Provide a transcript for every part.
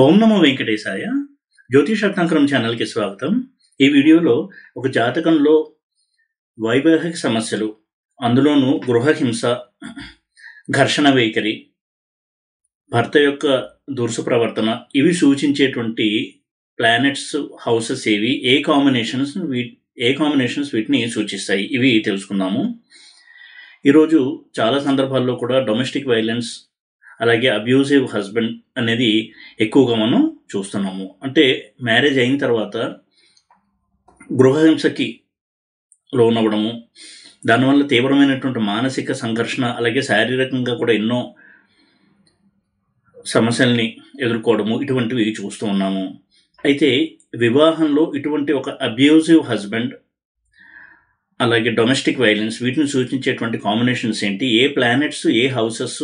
ఓం నమో వెంకటేశాయ. జ్యోతిషరత్నాకరం ఛానల్కి స్వాగతం. ఈ వీడియోలో ఒక జాతకంలో వైవాహిక సమస్యలు, అందులోనూ గృహహింస, ఘర్షణ వైఖరి, భర్త యొక్క దురుసు ప్రవర్తన, ఇవి సూచించేటువంటి ప్లానెట్స్, హౌసెస్ ఏవి, ఏ కాంబినేషన్స్ వీటిని సూచిస్తాయి, ఇవి తెలుసుకుందాము. ఈరోజు చాలా సందర్భాల్లో కూడా డొమెస్టిక్ వైలెన్స్, అలాగే అబ్యూజివ్ హస్బెండ్ అనేది ఎక్కువగా మనం చూస్తున్నాము. అంటే మ్యారేజ్ అయిన తర్వాత గృహహింసకి లోనవ్వడము, దానివల్ల తీవ్రమైనటువంటి మానసిక సంఘర్షణ, అలాగే శారీరకంగా కూడా ఎన్నో సమస్యల్ని ఎదుర్కోవడము, ఇటువంటివి చూస్తూ ఉన్నాము. అయితే వివాహంలో ఇటువంటి ఒక అబ్యూజివ్ హస్బెండ్, అలాగే డొమెస్టిక్ వైలెన్స్, వీటిని సూచించేటువంటి కాంబినేషన్స్ ఏంటి, ఏ ప్లానెట్స్, ఏ హౌసెస్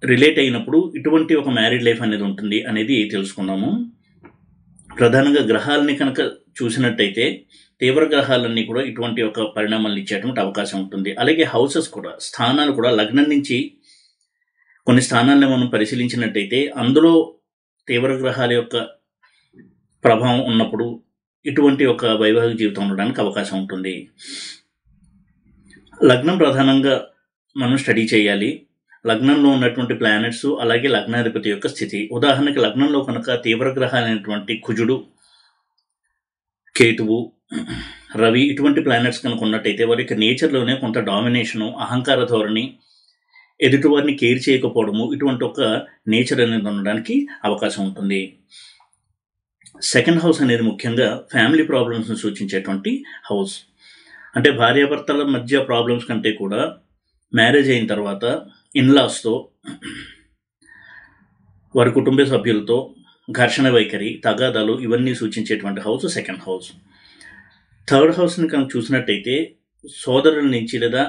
రిలేట్ అయినప్పుడు ఇటువంటి ఒక మ్యారీడ్ లైఫ్ అనేది ఉంటుంది అనేది తెలుసుకుందాము. ప్రధానంగా గ్రహాలని కనుక చూసినట్టయితే తీవ్ర గ్రహాలన్నీ కూడా ఇటువంటి ఒక పరిణామాలను ఇచ్చేటువంటి అవకాశం ఉంటుంది. అలాగే హౌసెస్ కూడా, స్థానాలు కూడా, లగ్నం నుంచి కొన్ని స్థానాలను మనం పరిశీలించినట్టయితే అందులో తీవ్ర గ్రహాల యొక్క ప్రభావం ఉన్నప్పుడు ఇటువంటి ఒక వైవాహిక జీవితం ఉండడానికి అవకాశం ఉంటుంది. లగ్నం ప్రధానంగా మనం స్టడీ చేయాలి. లగ్నంలో ఉన్నటువంటి ప్లానెట్స్, అలాగే లగ్నాధిపతి యొక్క స్థితి. ఉదాహరణకి లగ్నంలో కనుక తీవ్ర గ్రహాలైనటువంటి కుజుడు, కేతువు, రవి, ఇటువంటి ప్లానెట్స్ కనుక ఉన్నట్టయితే వారి యొక్క నేచర్లోనే కొంత డామినేషను, అహంకార ధోరణి, ఎదుటివారిని కేర్ చేయకపోవడము, ఇటువంటి ఒక నేచర్ అనేది ఉండడానికి అవకాశం ఉంటుంది. సెకండ్ హౌస్ అనేది ముఖ్యంగా ఫ్యామిలీ ప్రాబ్లమ్స్ని సూచించేటువంటి హౌస్. అంటే భార్యాభర్తల మధ్య ప్రాబ్లమ్స్ కంటే కూడా మ్యారేజ్ అయిన తర్వాత ఇన్లాస్తో, వారి కుటుంబ సభ్యులతో ఘర్షణ వైఖరి, తగాదాలు, ఇవన్నీ సూచించేటువంటి హౌస్ సెకండ్ హౌస్. థర్డ్ హౌస్ని కనుక చూసినట్టయితే సోదరుల నుంచి లేదా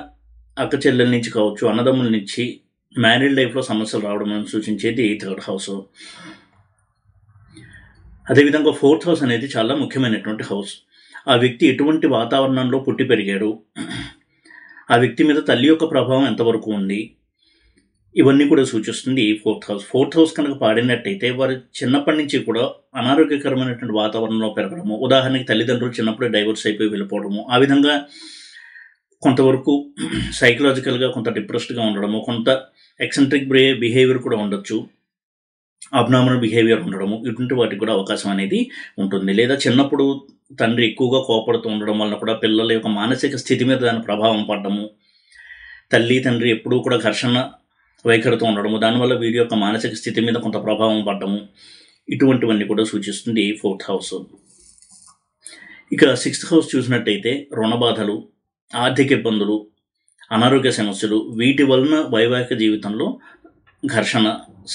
అక్క చెల్లెల నుంచి కావచ్చు, అన్నదమ్ముల నుంచి మ్యారీడ్ లైఫ్లో సమస్యలు రావడం సూచించేది థర్డ్ హౌస్. అదేవిధంగా ఫోర్త్ హౌస్ అనేది చాలా ముఖ్యమైనటువంటి హౌస్. ఆ వ్యక్తి ఎటువంటి వాతావరణంలో పుట్టి పెరిగాడు, ఆ వ్యక్తి మీద తల్లి యొక్క ప్రభావం ఎంతవరకు ఉంది, ఇవన్నీ కూడా సూచిస్తుంది ఫోర్త్ హౌస్. ఫోర్త్ హౌస్ కనుక పాడినట్టయితే వారు చిన్నప్పటి నుంచి కూడా అనారోగ్యకరమైనటువంటి వాతావరణంలో పెరగడము, ఉదాహరణకి తల్లిదండ్రులు చిన్నప్పుడే డైవర్స్ అయిపోయి వెళ్ళిపోవడము, ఆ విధంగా కొంతవరకు సైకలాజికల్గా కొంత డిప్రెస్డ్గా ఉండడము, కొంత ఎక్సెంట్రిక్ బిహేవియర్ కూడా ఉండొచ్చు, అబ్నార్మల్ బిహేవియర్ ఉండడము, ఇటువంటి వాటికి కూడా అవకాశం అనేది ఉంటుంది. లేదా చిన్నప్పుడు తండ్రి ఎక్కువగా కోపడుతూ ఉండడం వలన కూడా పిల్లల యొక్క మానసిక స్థితి మీద దాని ప్రభావం పడడము, తల్లి తండ్రి ఎప్పుడూ కూడా ఘర్షణ వైఖరితో ఉండడము, దానివల్ల వీరి యొక్క మానసిక స్థితి మీద కొంత ప్రభావం పడడము, ఇటువంటివన్నీ కూడా సూచిస్తుంది ఫోర్త్ హౌస్. ఇక సిక్స్త్ హౌస్ చూసినట్టయితే రుణ బాధలు, ఆర్థిక ఇబ్బందులు, అనారోగ్య సమస్యలు, వీటి వలన వైవాహిక జీవితంలో ఘర్షణ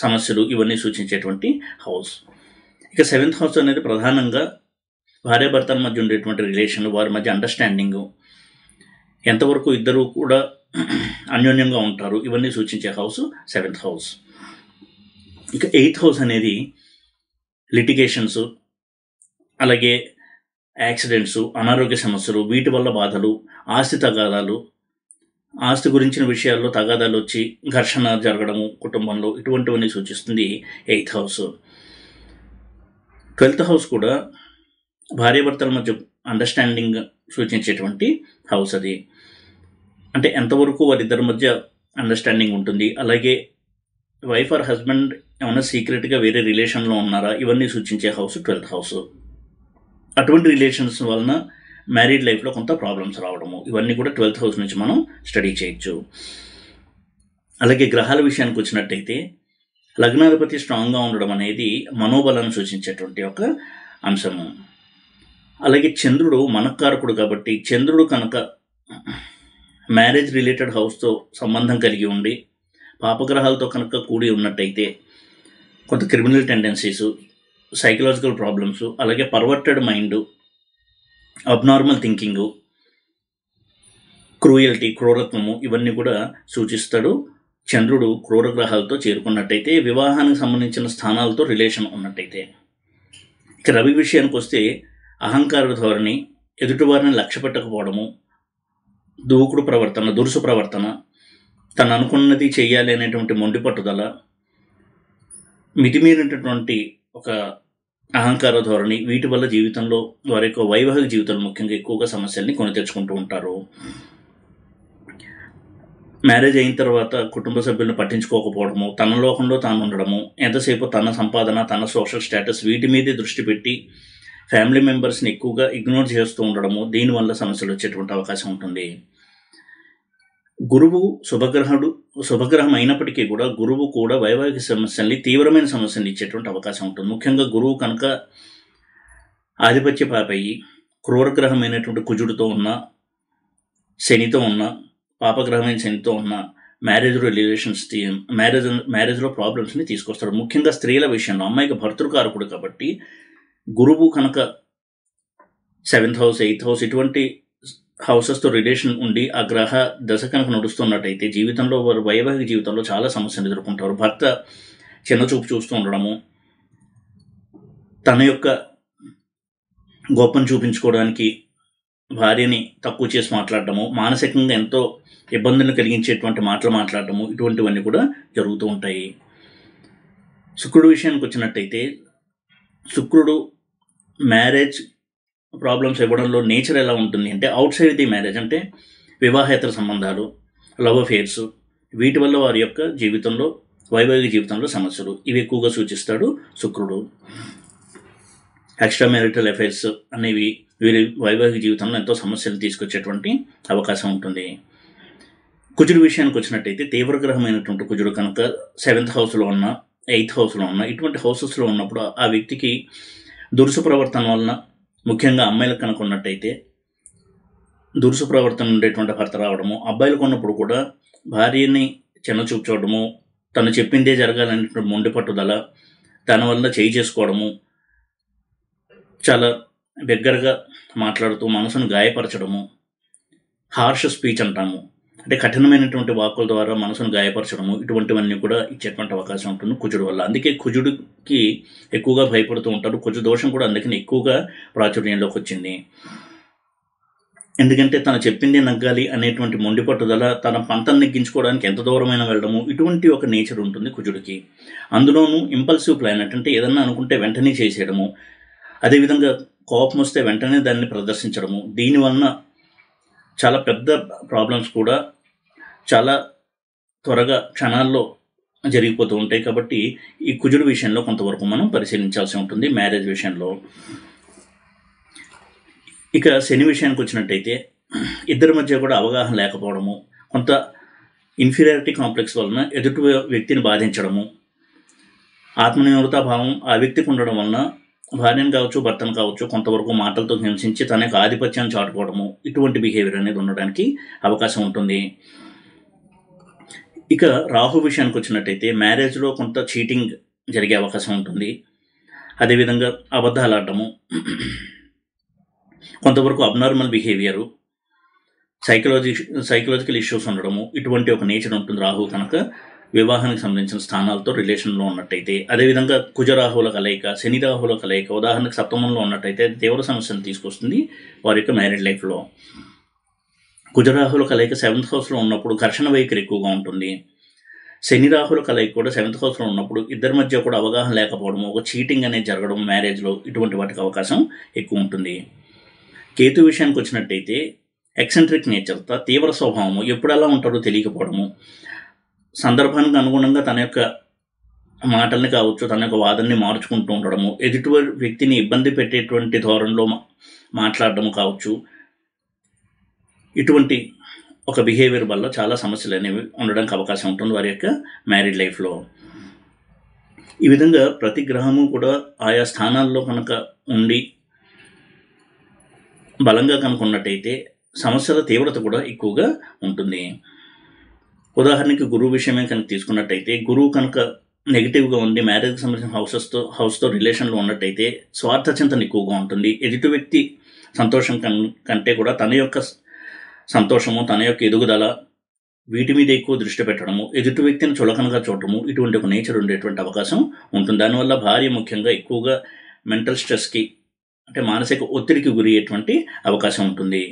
సమస్యలు, ఇవన్నీ సూచించేటువంటి హౌస్. ఇక సెవెంత్ హౌస్ అనేది ప్రధానంగా భార్యాభర్తల మధ్య ఉండేటువంటి రిలేషన్, వారి మధ్య అండర్స్టాండింగు, ఎంతవరకు ఇద్దరు కూడా అన్యోన్యంగా ఉంటారు, ఇవన్నీ సూచించే హౌస్ సెవెంత్ హౌస్. ఇక ఎయిత్ హౌస్ అనేది లిటిగేషన్స్, అలాగే యాక్సిడెంట్స్, అనారోగ్య సమస్యలు, వీటి వల్ల బాధలు, ఆస్తి తగాదాలు, ఆస్తి గురించిన విషయాల్లో తగాదాలు వచ్చి ఘర్షణ జరగడము కుటుంబంలో, ఇటువంటివన్నీ సూచిస్తుంది ఎయిత్ హౌస్. 12th హౌస్ కూడా భార్యాభర్తల మధ్య అండర్స్టాండింగ్ సూచించేటువంటి హౌస్ అది. అంటే ఎంతవరకు వారిద్దరి మధ్య అండర్స్టాండింగ్ ఉంటుంది, అలాగే వైఫ్ ఆర్ హస్బెండ్ ఏమైనా సీక్రెట్గా వేరే రిలేషన్లో ఉన్నారా, ఇవన్నీ సూచించే హౌస్ 12th హౌస్. అటువంటి రిలేషన్స్ వలన మ్యారీడ్ లైఫ్లో కొంత ప్రాబ్లమ్స్ రావడము, ఇవన్నీ కూడా 12th హౌస్ నుంచి మనం స్టడీ చేయొచ్చు. అలాగే గ్రహాల విషయానికి వచ్చినట్టయితే లగ్నాధిపతి స్ట్రాంగ్గా ఉండడం అనేది మనోబలాన్ని సూచించేటువంటి ఒక అంశము. అలాగే చంద్రుడు మనకారకుడు కాబట్టి చంద్రుడు కనుక మ్యారేజ్ రిలేటెడ్ హౌస్తో సంబంధం కలిగి ఉండి పాపగ్రహాలతో కనుక కూడి ఉన్నట్టయితే కొంత క్రిమినల్ టెండెన్సీసు, సైకలాజికల్ ప్రాబ్లమ్స్, అలాగే perverted mind, abnormal thinking, cruelty, క్రూరత్వము, ఇవన్నీ కూడా సూచిస్తాడు చంద్రుడు క్రూర గ్రహాలతో చేరుకున్నట్టయితే, వివాహానికి సంబంధించిన స్థానాలతో రిలేషన్ ఉన్నట్టయితే. ఇక రవి విషయానికి వస్తే అహంకార ధోరణి, ఎదుటివారిని లక్ష్య పెట్టకపోవడము, దూకుడు ప్రవర్తన, దురుసు ప్రవర్తన, తను అనుకున్నది చెయ్యాలి అనేటువంటి మొండి పట్టుదల, మితిమీరినటువంటి ఒక అహంకార ధోరణి, వీటి వల్ల జీవితంలో వారి యొక్క వైవాహిక జీవితంలో ముఖ్యంగా ఎక్కువగా సమస్యల్ని కొని తెచ్చుకుంటూ ఉంటారు. మ్యారేజ్ అయిన తర్వాత కుటుంబ సభ్యులను పట్టించుకోకపోవడము, తన లోకంలో తాను ఉండడము, ఎంతసేపు తన సంపాదన, తన సోషల్ స్టేటస్ వీటి మీదే దృష్టి పెట్టి ఫ్యామిలీ మెంబర్స్ని ఎక్కువగా ఇగ్నోర్ చేస్తూ ఉండడము, దీనివల్ల సమస్యలు వచ్చేటువంటి అవకాశం ఉంటుంది. గురువు శుభగ్రహం అయినప్పటికీ కూడా గురువు కూడా వైవాహిక సమస్యల్ని, తీవ్రమైన సమస్యల్ని ఇచ్చేటువంటి అవకాశం ఉంటుంది. ముఖ్యంగా గురువు కనుక ఆధిపత్య పాపయ్యి క్రూరగ్రహమైనటువంటి కుజుడితో ఉన్న, శనితో ఉన్న, పాపగ్రహమైన శనితో ఉన్న మ్యారేజ్లో ప్రాబ్లమ్స్ని తీసుకొస్తాడు. ముఖ్యంగా స్త్రీల విషయంలో అమ్మాయికి భర్తృకారకుడు కాబట్టి గురువు కనుక 7th హౌస్, 8th హౌస్ ఇటువంటి హౌసెస్తో రిలేషన్ ఉండి ఆ గ్రహ దశ కనుక నడుస్తున్నట్టయితే జీవితంలో వారు వైవాహిక జీవితంలో చాలా సమస్యలు ఎదుర్కొంటారు. భర్త చిన్నచూపు చూస్తూ ఉండడము, తన యొక్క గొప్పను చూపించుకోవడానికి భార్యని తక్కువ చేసి మాట్లాడటము, మానసికంగా ఎంతో ఇబ్బందులను కలిగించేటువంటి మాటలు మాట్లాడటము, ఇటువంటివన్నీ కూడా జరుగుతూ ఉంటాయి. శుక్రుడు విషయానికి వచ్చినట్టయితే శుక్రుడు మ్యారేజ్ ప్రాబ్లమ్స్ ఇవ్వడంలో నేచర్ ఎలా ఉంటుంది అంటే అవుట్ సైడ్ ది మ్యారేజ్, అంటే వివాహేతర సంబంధాలు, లవ్ అఫేర్స్, వీటి వల్ల వారి యొక్క జీవితంలో, వైవాహిక జీవితంలో సమస్యలు ఇవి ఎక్కువగా సూచిస్తాడు శుక్రుడు. ఎక్స్ట్రా మ్యారిటల్ అఫైర్స్ అనేవి వీరి వైవాహిక జీవితంలో ఎంతో సమస్యలు తీసుకొచ్చేటువంటి అవకాశం ఉంటుంది. కుజుడు విషయానికి వచ్చినట్టయితే తీవ్రగ్రహమైనటువంటి కుజుడు కనుక 7th హౌస్లో ఉన్న, 8th హౌస్లో ఉన్న, ఇటువంటి హౌసెస్లో ఉన్నప్పుడు ఆ వ్యక్తికి దురుసు ప్రవర్తన వలన, ముఖ్యంగా అమ్మాయిలకు కనుక ఉన్నట్టయితే దురుసు ప్రవర్తన ఉండేటువంటి భర్త రావడము, అబ్బాయిలకు ఉన్నప్పుడు కూడా భార్యని చిన్నచూపు చూడడము, తను చెప్పిందే జరగాలనేటువంటి మొండి పట్టుదల, దానివల్ల చేయి చేసుకోవడము, చాలా బిగ్గరగా మాట్లాడుతూ మనసును గాయపరచడము, హార్ష్ స్పీచ్ అంటాము, అంటే కఠినమైనటువంటి వాక్కుల ద్వారా మనసును గాయపరచడము, ఇటువంటివన్నీ కూడా ఇచ్చేటువంటి అవకాశం ఉంటుంది కుజుడు వల్ల. అందుకే కుజుడికి ఎక్కువగా భయపడుతూ ఉంటారు. కుజు దోషం కూడా అందుకని ఎక్కువగా ప్రాచుర్యంలోకి వచ్చింది. ఎందుకంటే తను చెప్పిందే నగ్గాలి అనేటువంటి మొండి పట్టుదల, తన పంతం నెగ్గించుకోవడానికి ఎంత దూరమైన వెళ్ళడము, ఇటువంటి ఒక నేచర్ ఉంటుంది కుజుడికి. అందులోనూ ఇంపల్సివ్ ప్లానెట్, అంటే ఏదన్నా అనుకుంటే వెంటనే చేసేయడము, అదేవిధంగా కోపం వస్తే వెంటనే దాన్ని ప్రదర్శించడము, దీనివలన చాలా పెద్ద ప్రాబ్లమ్స్ కూడా చాలా త్వరగా క్షణాల్లో జరిగిపోతూ ఉంటాయి. కాబట్టి ఈ కుజుడు విషయంలో కొంతవరకు మనం పరిశీలించాల్సి ఉంటుంది మ్యారేజ్ విషయంలో. ఇక శని విషయానికి వచ్చినట్టయితే ఇద్దరి మధ్య కూడా అవగాహన లేకపోవడము, కొంత ఇన్ఫీరియారిటీ కాంప్లెక్స్ వలన ఎదుటి వ్యక్తిని బాధించడము, ఆత్మనిర్భరతాభావం ఆ వ్యక్తికి ఉండడం వలన భార్యను కావచ్చు, భర్తను కావచ్చు కొంతవరకు మాటలతో హింసించి తన యొక్క ఆధిపత్యాన్ని చాటుకోవడము, ఇటువంటి బిహేవియర్ అనేది ఉండడానికి అవకాశం ఉంటుంది. ఇక రాహు విషయానికి వచ్చినట్టయితే మ్యారేజ్లో కొంత చీటింగ్ జరిగే అవకాశం ఉంటుంది. అదేవిధంగా అబద్ధాలు ఆడటము, కొంతవరకు అబ్నార్మల్ బిహేవియరు, సైకలాజికల్ ఇష్యూస్ ఉండడము, ఇటువంటి ఒక నేచర్ ఉంటుంది రాహు కనుక వివాహానికి సంబంధించిన స్థానాలతో రిలేషన్లో ఉన్నట్టయితే. అదేవిధంగా కుజరాహువుల కలయిక, శని రాహువుల కలయిక ఉదాహరణకు సప్తమంలో ఉన్నట్టయితే తీవ్ర సమస్యను తీసుకొస్తుంది వారి యొక్క మ్యారీడ్ లైఫ్లో. కుజరాహుల కలయిక 7th హౌస్లో ఉన్నప్పుడు ఘర్షణ వైఖరి ఎక్కువగా ఉంటుంది. శని రాహుల కలయిక కూడా 7th హౌస్లో ఉన్నప్పుడు ఇద్దరి మధ్య కూడా అవగాహన లేకపోవడము, ఒక చీటింగ్ అనేది జరగడం మ్యారేజ్లో, ఇటువంటి వాటికి అవకాశం ఎక్కువ ఉంటుంది. కేతు విషయానికి వచ్చినట్టయితే ఎక్సెంట్రిక్ నేచర్, తీవ్ర స్వభావము, ఎప్పుడు ఎలా ఉంటారో తెలియకపోవడము, సందర్భానికి అనుగుణంగా తన యొక్క మాటల్ని కావచ్చు, తన యొక్క వాదనని మార్చుకుంటూ ఉండడము, ఎదుటి వ్యక్తిని ఇబ్బంది పెట్టేటువంటి ధోరణిలో మాట్లాడడం కావచ్చు, ఇటువంటి ఒక బిహేవియర్ వల్ల చాలా సమస్యలు అనేవి ఉండడానికి అవకాశం ఉంటుంది వారి యొక్క మ్యారీడ్ లైఫ్లో. ఈ విధంగా ప్రతి గ్రహము కూడా ఆయా స్థానాల్లో కనుక ఉండి బలంగా కనుక ఉన్నట్టయితే సమస్యల తీవ్రత కూడా ఎక్కువగా ఉంటుంది. ఉదాహరణకి గురువు విషయమే కనుక తీసుకున్నట్టయితే గురువు కనుక నెగిటివ్గా ఉండి మ్యారేజ్కి సంబంధించిన హౌస్తో రిలేషన్లో ఉన్నట్టయితే స్వార్థ చింతన ఎక్కువగా ఉంటుంది. ఎదుటి వ్యక్తి సంతోషం కంటే కూడా తన యొక్క సంతోషము, తన యొక్క ఎదుగుదల, వీటి మీద ఎక్కువ దృష్టి పెట్టడము, ఎదుటి వ్యక్తిని చులకనగా చూడటము, ఇటువంటి ఒక నేచర్ ఉండేటువంటి అవకాశం ఉంటుంది. దానివల్ల భార్య ముఖ్యంగా ఎక్కువగా మెంటల్ స్ట్రెస్కి, అంటే మానసిక ఒత్తిడికి గురి అయ్యేటువంటి అవకాశం ఉంటుంది.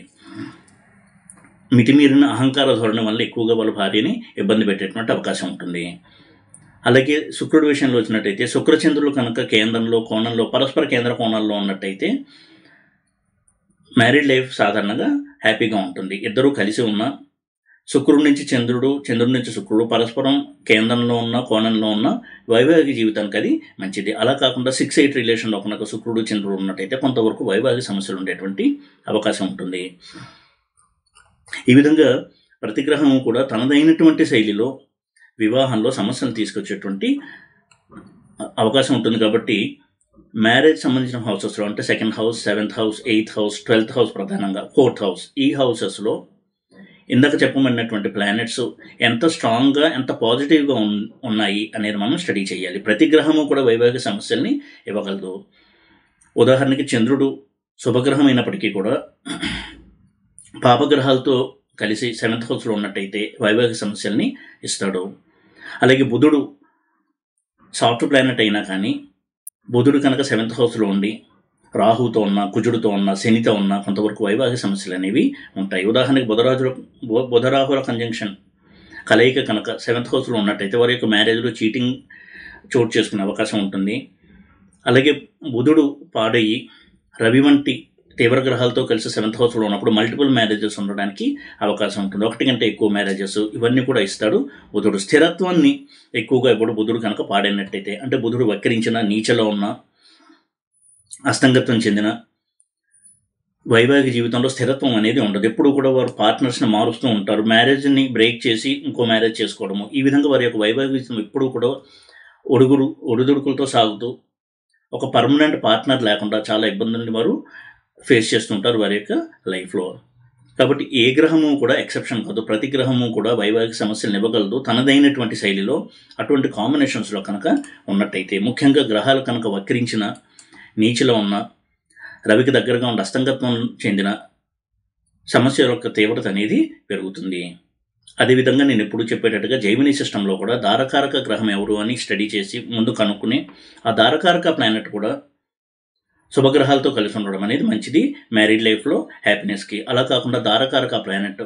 మితిమీరిన అహంకార ధోరణి వల్ల ఎక్కువగా వాళ్ళ భార్యని ఇబ్బంది పెట్టేటువంటి అవకాశం ఉంటుంది. అలాగే శుక్రుడి విషయంలో వచ్చినట్టయితే శుక్రచంద్రులు కనుక కేంద్రంలో కోణంలో పరస్పర కేంద్ర కోణాల్లో ఉన్నట్టయితే మ్యారీడ్ లైఫ్ సాధారణంగా హ్యాపీగా ఉంటుంది. ఇద్దరూ కలిసి ఉన్న శుక్రుడి నుంచి చంద్రుడు, చంద్రుడి నుంచి శుక్రుడు పరస్పరం కేంద్రంలో ఉన్న కోణంలో ఉన్న వైవాహిక జీవితానికి అది మంచిది. అలా కాకుండా 6-8 రిలేషన్లో కనుక శుక్రుడు చంద్రుడు ఉన్నట్టయితే కొంతవరకు వైవాహిక సమస్యలు ఉండేటువంటి అవకాశం ఉంటుంది. ఈ విధంగా ప్రతి గ్రహము కూడా తనదైనటువంటి శైలిలో వివాహంలో సమస్యలు తీసుకొచ్చేటువంటి అవకాశం ఉంటుంది. కాబట్టి మ్యారేజ్ సంబంధించిన హౌసెస్లో అంటే 2nd house, 7th house, 8th house, 12th house, ప్రధానంగా 4th హౌస్, ఈ హౌసెస్లో ఇందాక చెప్పమన్నటువంటి ప్లానెట్స్ ఎంత స్ట్రాంగ్గా ఎంత పాజిటివ్గా ఉన్నాయి అనేది మనం స్టడీ చేయాలి. ప్రతి గ్రహము కూడా వైవాహిక సమస్యల్ని ఇవ్వగలదు. ఉదాహరణకి చంద్రుడు శుభగ్రహం అయినప్పటికీ కూడా పాపగ్రహాలతో కలిసి 7th హౌస్లో ఉన్నట్టయితే వైవాహిక సమస్యల్ని ఇస్తాడు. అలాగే బుధుడు సాఫ్ట్ ప్లానెట్ అయినా కానీ బుధుడు కనుక 7th హౌస్లో ఉండి రాహుతో ఉన్న, కుజుడితో ఉన్న, శనితో ఉన్న కొంతవరకు వైవాహిక సమస్యలు అనేవి ఉంటాయి. ఉదాహరణకి బుధరాహుల కంజంక్షన్ కలయిక కనుక 7th హౌస్లో ఉన్నట్టయితే వారి యొక్క మ్యారేజ్లో చీటింగ్ చోటు చేసుకునే అవకాశం ఉంటుంది. అలాగే బుధుడు పాడయ్యి రవి వంటి తీవ్ర గ్రహాలతో కలిసి 7th హౌస్లో ఉన్నప్పుడు మల్టిపుల్ మ్యారేజెస్ ఉండడానికి అవకాశం ఉంటుంది. 1 కంటే ఎక్కువ మ్యారేజెస్ ఇవన్నీ కూడా ఇస్తాడు బుధుడు. స్థిరత్వాన్ని ఎక్కువగా ఇప్పుడు బుధుడు కనుక పాడైనట్టయితే, అంటే బుధుడు వక్రించిన, నీచలో ఉన్న, అస్తంగత్వం చెందిన వైవాహిక జీవితంలో స్థిరత్వం అనేది ఉండదు. ఎప్పుడు కూడా వారు పార్ట్నర్స్ని మారుస్తూ ఉంటారు. మ్యారేజ్ని బ్రేక్ చేసి ఇంకో మ్యారేజ్ చేసుకోవడము, ఈ విధంగా వారి యొక్క వైవాహిక జీవితం ఎప్పుడు కూడా ఒడిదుడుకులతో సాగుతూ ఒక పర్మనెంట్ పార్ట్నర్ లేకుండా చాలా ఇబ్బందుల్ని వారు ఫేస్ చేస్తుంటారు వారి యొక్క లైఫ్లో. కాబట్టి ఏ గ్రహము కూడా ఎక్సెప్షన్ కాదు. ప్రతి గ్రహము కూడా వైవాహిక సమస్యలు ఇవ్వగలదు తనదైనటువంటి శైలిలో. అటువంటి కాంబినేషన్స్లో కనుక ఉన్నట్టయితే, ముఖ్యంగా గ్రహాలు కనుక వక్రించిన, నీచిలో ఉన్న, రవికి దగ్గరగా ఉన్న, అస్తంగత్వం చెందిన సమస్య యొక్క తీవ్రత అనేది పెరుగుతుంది. అదేవిధంగా నేను ఎప్పుడు చెప్పేటట్టుగా జైమినీ సిస్టంలో కూడా దారకారక గ్రహం ఎవరు అని స్టడీ చేసి ముందు కనుక్కుని ఆ దారకారక ప్లానెట్ కూడా శుభగ్రహాలతో కలిసి ఉండడం అనేది మంచిది మ్యారీడ్ లైఫ్లో హ్యాపీనెస్కి. అలా కాకుండా దారకారక ప్లానెట్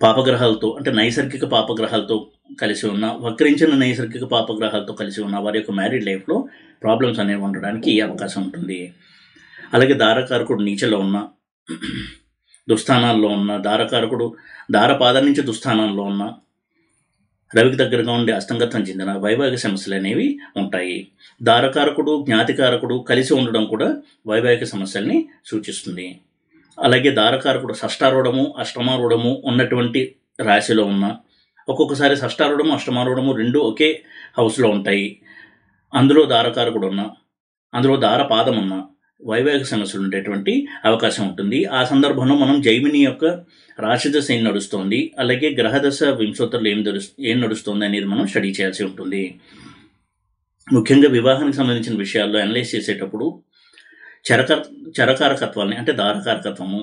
పాపగ్రహాలతో, అంటే నైసర్గిక పాపగ్రహాలతో కలిసి ఉన్న, వక్రించిన నైసర్గిక పాపగ్రహాలతో కలిసి ఉన్న వారి యొక్క మ్యారీడ్ లైఫ్లో ప్రాబ్లమ్స్ అనేవి ఉండడానికి అవకాశం ఉంటుంది. అలాగే దారకారకుడు నీచలో ఉన్న, దుస్థానాల్లో ఉన్న, దారకారకుడు దారపాదం నుంచి దుస్థానాల్లో ఉన్న, రవికి దగ్గరగా ఉండే అస్తంగత్వం చెందిన వైవాహిక సమస్యలు అనేవి ఉంటాయి. దారకారకుడు, జ్ఞాతికారకుడు కలిసి ఉండడం కూడా వైవాహిక సమస్యల్ని సూచిస్తుంది. అలాగే దారకారకుడు షష్టారూఢము, అష్టమారూఢము ఉన్నటువంటి రాశిలో ఉన్న, ఒక్కొక్కసారి షష్టారూఢము, అష్టమారూఢము రెండు ఒకే హౌస్లో ఉంటాయి, అందులో దారకారకుడు ఉన్న, అందులో దారపాదం ఉన్న వైవాహిక సమస్యలు ఉండేటువంటి అవకాశం ఉంటుంది. ఆ సందర్భంలో మనం జైమిని యొక్క రాశిదశ ఏం నడుస్తోంది, అలాగే గ్రహదశ వింశోత్తరులు ఏం నడుస్తుంది అనేది మనం స్టడీ చేయాల్సి ఉంటుంది. ముఖ్యంగా వివాహానికి సంబంధించిన విషయాల్లో అనలైజ్ చేసేటప్పుడు చరకారకత్వాన్ని, అంటే దారకారకత్వము,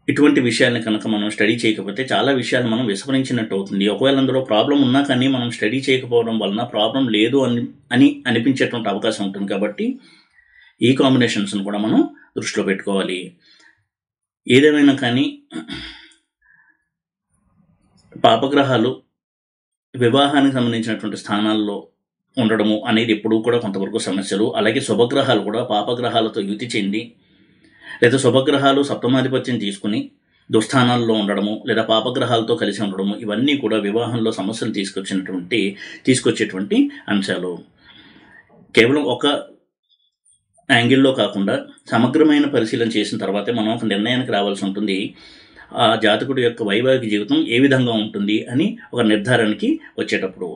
ఇటువంటి విషయాన్ని కనుక మనం స్టడీ చేయకపోతే చాలా విషయాలు మనం విస్మరించినట్టు అవుతుంది. ఒకవేళ అందులో ప్రాబ్లం ఉన్నా కానీ మనం స్టడీ చేయకపోవడం వలన ప్రాబ్లం లేదు అని అనిపించేటువంటి అవకాశం ఉంటుంది. కాబట్టి ఈ కాంబినేషన్స్ను కూడా మనం దృష్టిలో పెట్టుకోవాలి. ఏదేమైనా కానీ పాపగ్రహాలు వివాహానికి సంబంధించినటువంటి స్థానాల్లో ఉండడము అనేది ఎప్పుడూ కూడా కొంతవరకు సమస్యలు. అలాగే శుభగ్రహాలు కూడా పాపగ్రహాలతో యుతి చెంది, లేదా శుభగ్రహాలు సప్తమాధిపత్యం తీసుకుని దుస్థానాల్లో ఉండడము, లేదా పాపగ్రహాలతో కలిసి ఉండడము, ఇవన్నీ కూడా వివాహంలో సమస్యలు తీసుకొచ్చేటువంటి అంశాలు. కేవలం ఒక యాంగిల్లో కాకుండా సమగ్రమైన పరిశీలన చేసిన తర్వాతే మనం ఒక నిర్ణయానికి రావాల్సి ఉంటుంది. ఆ జాతకుడి యొక్క వైవాహిక జీవితం ఏ విధంగా ఉంటుంది అని ఒక నిర్ధారణకి వచ్చేటప్పుడు.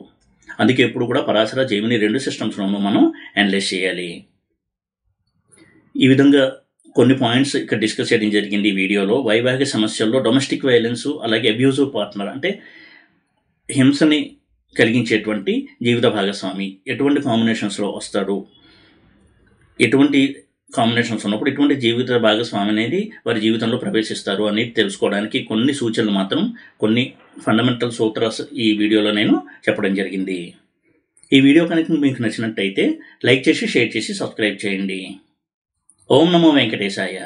అందుకే ఎప్పుడు కూడా పరాశర, జైమిని రెండు సిస్టమ్స్లోనూ మనం అనలైజ్ చేయాలి. ఈ విధంగా కొన్ని పాయింట్స్ ఇక్కడ డిస్కస్ చేయడం జరిగింది ఈ వీడియోలో. వైవాహిక సమస్యల్లో డొమెస్టిక్ వైలెన్స్, అలాగే అబ్యూజివ్ పార్ట్నర్, అంటే హింసని కలిగించేటువంటి జీవిత భాగస్వామి ఎటువంటి కాంబినేషన్స్లో వస్తాడు, ఎటువంటి కాంబినేషన్స్ ఉన్నప్పుడు ఇటువంటి జీవిత భాగస్వామి అనేది వారి జీవితంలో ప్రవేశిస్తారు అనేది తెలుసుకోవడానికి కొన్ని సూచనలు మాత్రం, కొన్ని ఫండమెంటల్ సూత్రాస్ ఈ వీడియోలో నేను చెప్పడం జరిగింది. ఈ వీడియో కనుక మీకు నచ్చినట్టయితే లైక్ చేసి, షేర్ చేసి, సబ్స్క్రైబ్ చేయండి. ఓం నమో వెంకటేశాయ.